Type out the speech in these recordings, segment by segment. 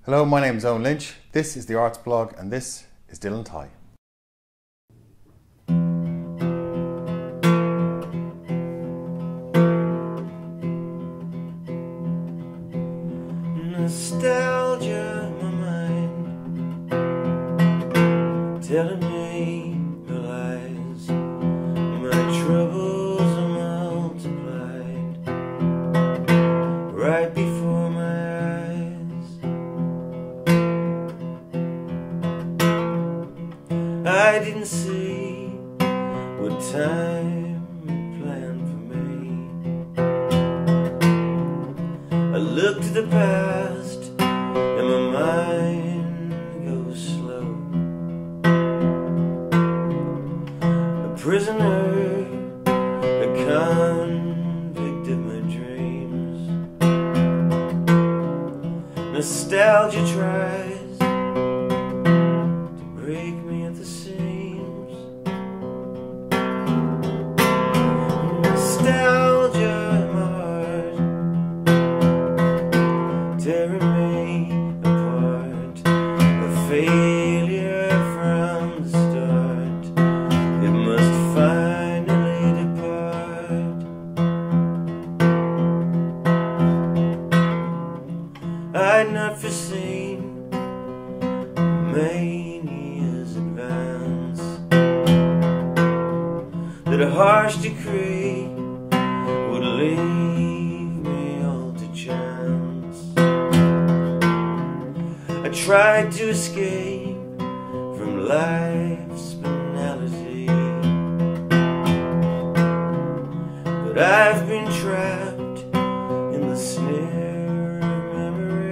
Hello, my name is Owen Lynch. This is the Arts Blog, and this is Dylan Tighe. Nostalgia, my mind, telling me the lies. My troubles are multiplied right before my eyes. I didn't see what time had planned for me. I looked to the past and my mind goes slow. A prisoner, a convict of my dreams. Nostalgia tries to break me at the seams. Nostalgia, my heart, tearing me apart. A failure from the start. It must finally depart. I'd not foreseen mania's advance, that a harsh decree would leave me all to chance. I tried to escape from life's banality, but I've been trapped in the snare of memory.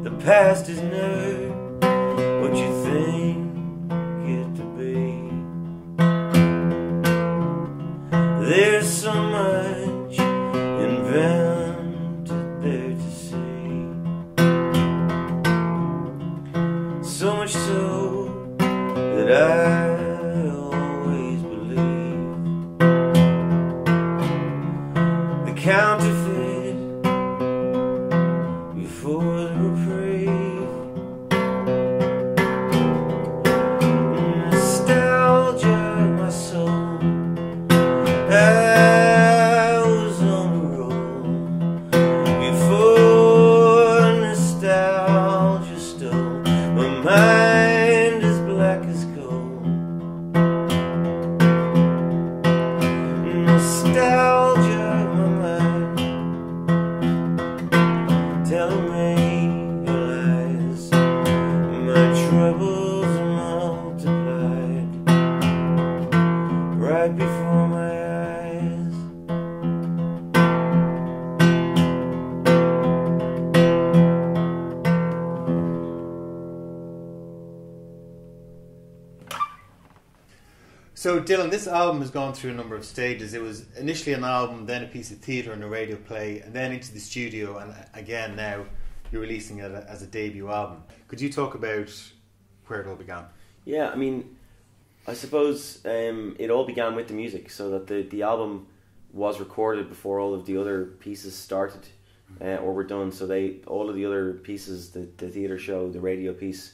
The past is never what you think it to be. There's so much invented there to see, so much so that I always believe the counterfeit before the reprieve. Nostalgia, my soul, I was on a roll before nostalgia stole. My mind is black as coal. Nostalgia, my mind, telling me your lies. My troubles are multiplied right before my eyes. So Dylan, this album has gone through a number of stages. It was initially an album, then a piece of theatre and a radio play, and then into the studio, and again now you're releasing it as a debut album. Could you talk about where it all began? Yeah, I mean, I suppose it all began with the music, so that the album was recorded before all of the other pieces started or were done. So all of the other pieces, the theatre show, the radio piece,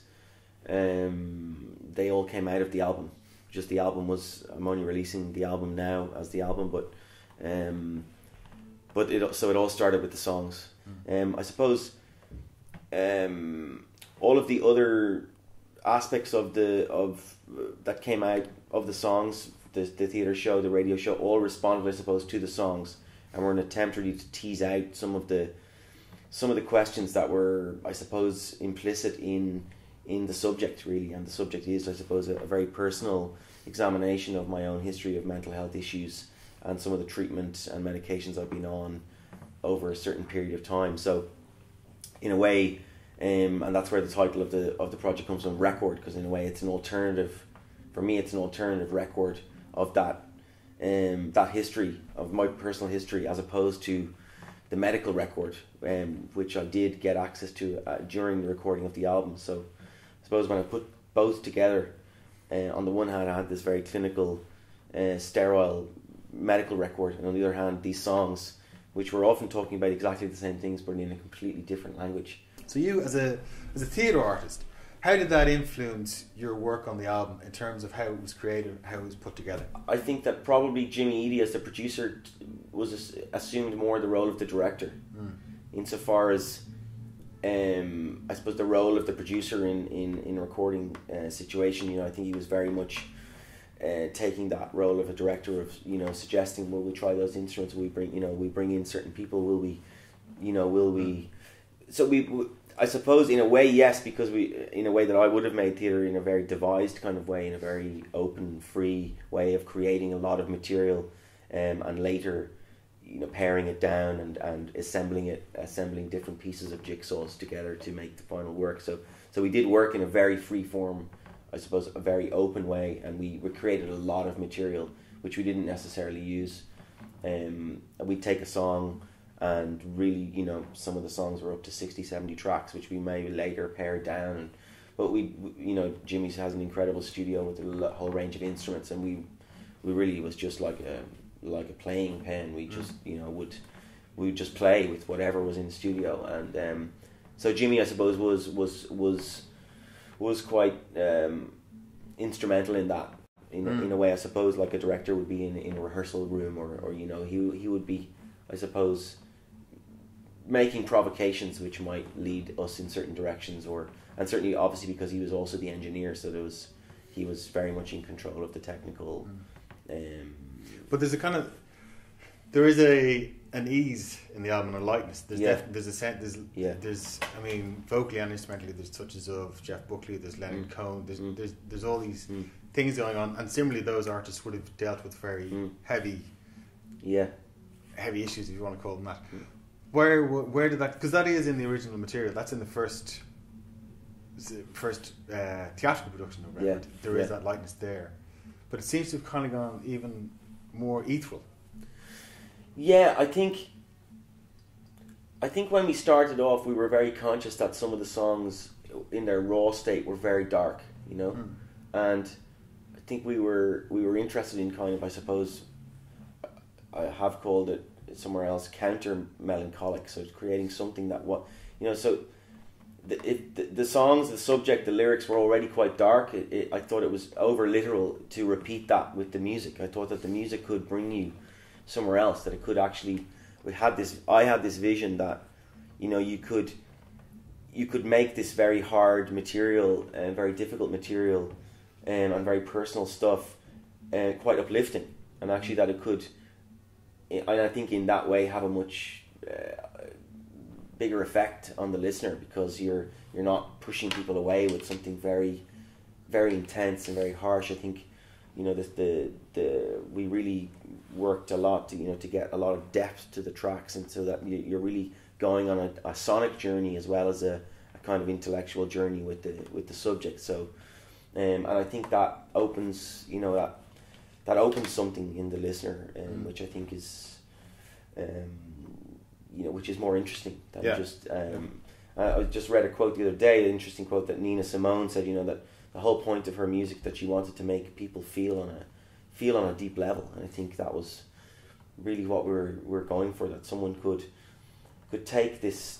they all came out of the album. Just the album was, I'm only releasing the album now as the album, but it all started with the songs. I suppose all of the other aspects of that came out of the songs, the theatre show, the radio show, all responded, I suppose, to the songs, and were an attempt really to tease out some of the questions that were, I suppose, implicit in the subject, really. And the subject is, I suppose, a very personal examination of my own history of mental health issues and some of the treatment and medications I've been on over a certain period of time. So in a way, and that's where the title of the project comes from, Record, because in a way it's an alternative, for me it's an alternative record of that history, of my personal history, as opposed to the medical record, which I did get access to during the recording of the album. So I suppose when I put both together, on the one hand I had this very clinical, sterile medical record, and on the other hand these songs, which were often talking about exactly the same things but in a completely different language. So you, as a theatre artist, how did that influence your work on the album in terms of how it was created, how it was put together? I think that probably Jimmy Eady, as the producer, assumed more the role of the director, insofar as I suppose the role of the producer in a recording situation. You know, I think he was very much taking that role of a director, of, you know, suggesting, will we try those instruments? Will we bring, you know, we bring in certain people? Will we, you know, will we? So I suppose in a way, yes, because in a way that I would have made theatre in a very devised kind of way, in a very open, free way of creating a lot of material, and later, you know, paring it down and assembling different pieces of jigsaws together to make the final work. So we did work in a very free form, I suppose, a very open way, and we created a lot of material which we didn't necessarily use. We'd take a song, and really, you know, some of the songs were up to 60, 70 tracks, which we may later pare down. But we you know, Jimmy's has an incredible studio with a whole range of instruments, and we really, was just like a playing pen. We just, you know, would just play with whatever was in the studio, and so Jimmy, I suppose, was quite instrumental in that, in a way, I suppose, like a director would be in a rehearsal room, or you know, he would be, I suppose, making provocations which might lead us in certain directions, and certainly, obviously, because he was also the engineer, so he was very much in control of the technical. But there's an ease in the album, and a lightness. There's I mean, vocally and instrumentally, there's touches of Jeff Buckley, there's Leonard Cohen, there's all these things going on, and similarly those artists would have dealt with very heavy issues, if you want to call them that. Where did that, because that is in the original material, that's in the first theatrical production of record. There is that lightness there, but it seems to have kind of gone even more ethereal. Yeah, I think when we started off, we were very conscious that some of the songs in their raw state were very dark, you know, and I think we were interested in kind of, I suppose, I have called it somewhere else, counter melancholic. So it's creating something that, what, you know, so the songs, the subject, the lyrics were already quite dark. I thought it was over literal to repeat that with the music. I thought that the music could bring you somewhere else, that it could actually, I had this vision that, you know, you could make this very hard material and very difficult material, and very personal stuff, quite uplifting, and actually that it could, and I think in that way, have a much bigger effect on the listener, because you're not pushing people away with something very, very intense and very harsh. I think, you know, we really worked a lot to, you know, to get a lot of depth to the tracks, and so that you're really going on a sonic journey as well as a kind of intellectual journey with the subject. So, and I think that opens, you know, that opens something in the listener, which I think is, you know, which is more interesting than just. I just read a quote the other day, an interesting quote that Nina Simone said. You know, that the whole point of her music, that she wanted to make people feel on a deep level, and I think that was really what we're going for. That someone could take this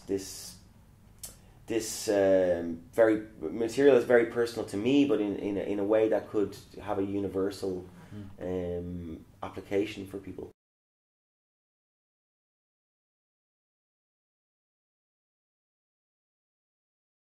very material is very personal to me, but in a way that could have a universal application for people.